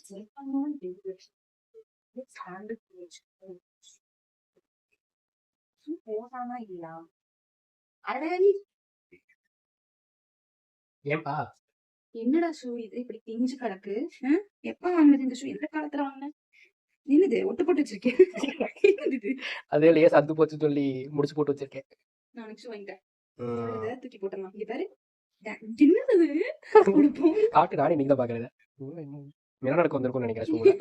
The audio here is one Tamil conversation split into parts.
செலக்ட் பண்ணணும்னு தெரியும். ஸ்டாண்டர்ட் போதானா இல்லையா? அடடே ஏன்பா என்னடா ஷூ இது இப்படி பிஞ்சு கிடக்கு? எப்ப வாங்குனது இந்த ஷூ? எந்த காலத்துல வாங்கின? என்னது ஒட்டு போட்டு வச்சிருக்கேன்? என்னது இது? அதே லேஸ் அந்து போச்சு சொல்லி முடிச்சு போட்டு வச்சிருக்கேன். நான் ஷூ வாங்கிட்டேன். ம். அவ்வளவுதான், தூக்கி போட்டுடலாம். இங்க பாரு. என்னது இது? உடுப்போம். காட்டு நானே நீங்க தான் பாக்குறேன். என்ன நடக்க வந்திருக்கும்னு நினைக்கிறேன் ஷூல.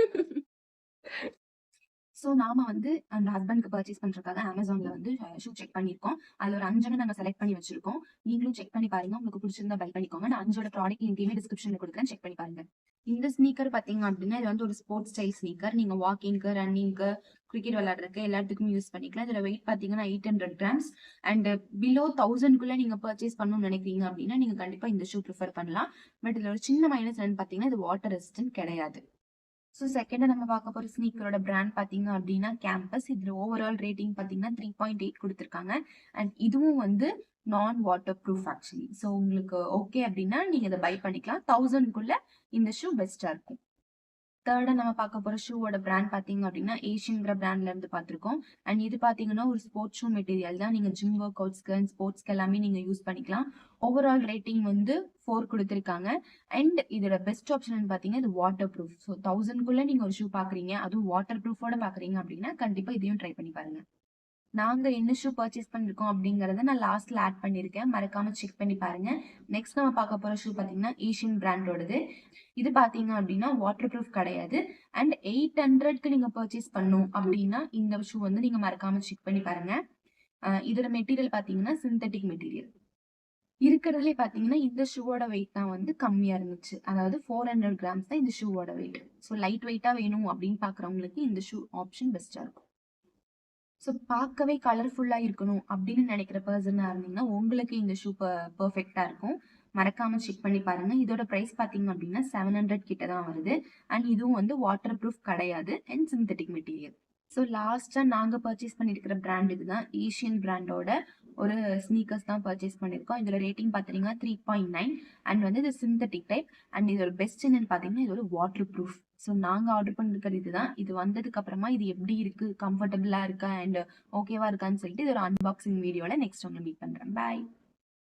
ஸோ நாம வந்து அந்த ஹஸ்பண்ட்க்கு பர்ச்சேஸ் பண்றதுக்காக அமேசான்ல வந்து ஷூ செக் பண்ணியிருக்கோம். அதுல ஒரு 5 நாங்க செலக்ட் பண்ணி வச்சிருக்கோம். நீங்களும் செக் பண்ணி பாருங்க. உங்களுக்கு பிடிச்சிருந்தா பை பண்ணிக்கோங்க. நான் 5ஓட ப்ராடக்ட் லிங்கையுமே டிஸ்கிரிப்ஷன்ல கொடுக்குறேன். செக் பண்ணி பாருங்க. இந்த ஸ்னீக்கர் பாத்தீங்க அப்படின்னா இது வந்து ஒரு ஸ்போர்ட்ஸ் ஸ்டைல் ஸ்னீக்கர். நீங்க வாக்கிங்க்கு, ரன்னிங்க்கு, கிரிக்கெட் விளையாடுறதுக்கு எல்லாத்துக்கும் யூஸ் பண்ணிக்கலாம். இதுல வெயிட் பாத்தீங்கன்னா 800 கிராம்ஸ் அண்ட் பிலோ 1000க்குள்ள நீங்க பர்ச்சேஸ் பண்ணணும்னு நினைக்கிறீங்க அப்படின்னா நீங்க கண்டிப்பா இந்த ஷூ ப்ரிஃபர் பண்ணலாம். பட் இதுல ஒரு சின்ன மைனஸ் என்னன்னு பாத்தீங்கன்னா இது வாட்டர் ரெசிஸ்டன்ட் கிடையாது. ஸோ செகண்டா நம்ம பார்க்க போற ஸ்னீக்கரோட பிராண்ட் பாத்தீங்க அப்படின்னா கேம்பஸ். இதுல ஓவரால் ரேட்டிங் பாத்தீங்கன்னா 3.8 கொடுத்துருக்காங்க. அண்ட் இதுவும் வந்து நான் வாட்டர் ப்ரூஃப் ஆக்சுவலி. ஸோ உங்களுக்கு ஓகே அப்படின்னா நீங்க இதை பை பண்ணிக்கலாம். 1000க்குள்ள இந்த ஷூ பெஸ்டா இருக்கும். தேர்டா நம்ம பார்க்க போற ஷூவோட பிராண்ட் பாத்தீங்க அப்படின்னா ஏஷியன்ங்கிற பிராண்ட்ல இருந்து பார்த்திருக்கோம். அண்ட் இது பாத்தீங்கன்னா ஒரு ஸ்போர்ட்ஸ் ஷூ மெட்டீரியல் தான். நீங்க ஜிம் ஒர்க் அவுட்ஸ்க்கு அண்ட் ஸ்போர்ட்ஸ்க்கு எல்லாமே நீங்க யூஸ் பண்ணிக்கலாம். ஓவரால் ரேட்டிங் வந்து 4 கொடுத்துருக்காங்க. அண்ட் இதோட பெஸ்ட் ஆப்ஷன் பாத்தீங்கன்னா இது வாட்டர் ப்ரூஃப். ஸோ 1000க்குள்ள நீங்க ஒரு ஷூ பாக்குறீங்க, அதுவும் வாட்டர் ப்ரூஃபோட பாக்குறீங்க அப்படின்னா கண்டிப்பா இதையும் ட்ரை பண்ணி பாருங்க. நாங்க என்ன ஷூ பர்ச்சேஸ் பண்ணிருக்கோம் அப்படிங்கறத நான் லாஸ்ட்ல ஆட் பண்ணிருக்கேன். மறக்காம செக் பண்ணி பாருங்க. நெக்ஸ்ட் நம்ம பார்க்க போற ஷூ பாத்தீங்கன்னா ஏஷியன் பிராண்டோடது. இது பாத்தீங்க அப்படின்னா வாட்டர் ப்ரூஃப் கிடையாது. அண்ட் 800க்கு நீங்க பர்ச்சேஸ் பண்ணும் அப்படின்னா இந்த ஷூ வந்து நீங்க மறக்காம செக் பண்ணி பாருங்க. இதோட மெட்டீரியல் பாத்தீங்கன்னா சிந்தட்டிக் மெட்டீரியல். இருக்கிறதுலே பாத்தீங்கன்னா இந்த ஷூவோட வெயிட் தான் வந்து கம்மியா இருந்துச்சு. அதாவது 400 கிராம்ஸ் தான் இந்த ஷூவோட வெயிட். ஸோ லைட் வெயிட்டா வேணும் அப்படின்னு பாக்குறவங்களுக்கு இந்த ஷூ ஆப்ஷன் பெஸ்டா இருக்கும். ஸோ பார்க்கவே கலர்ஃபுல்லா இருக்கணும் அப்படின்னு நினைக்கிற பர்சனா இருந்தீங்கன்னா உங்களுக்கு இந்த ஷூ பெர்ஃபெக்டா இருக்கும். மறக்காம செக் பண்ணி பாருங்க. இதோட பிரைஸ் பாத்தீங்க அப்படின்னா 700 கிட்ட தான் வருது. அண்ட் இதுவும் வந்து வாட்டர் ப்ரூஃப் கிடையாது அண்ட் சிந்தட்டிக் மெட்டீரியல். ஸோ லாஸ்டா நாங்க பர்ச்சேஸ் பண்ணிருக்கிற பிராண்ட் இதுதான். ஏஷியன் பிராண்டோட ஒரு ஸ்னீக்கர்ஸ் தான் பர்ச்சேஸ் பண்ணிருக்கோம். இதோட ரேட்டிங் பாத்தீங்கன்னா 3.9 அண்ட் வந்து இது சிந்தட்டிக் டைப். அண்ட் இதோட பெஸ்ட் என்னன்னு பாத்தீங்கன்னா இது ஒரு வாட்டர் ப்ரூஃப். ஸோ நாங்க ஆர்டர் பண்ணிருக்கிறது இதுதான். இது வந்ததுக்கு அப்புறமா இது எப்படி இருக்கு, கம்ஃபர்டபுளா இருக்கா அண்ட் ஓகேவா இருக்கான்னு சொல்லிட்டு இது ஒரு அன்பாக்சிங் வீடியோல நெக்ஸ்ட் உங்களை மீட் பண்றேன். பாய்.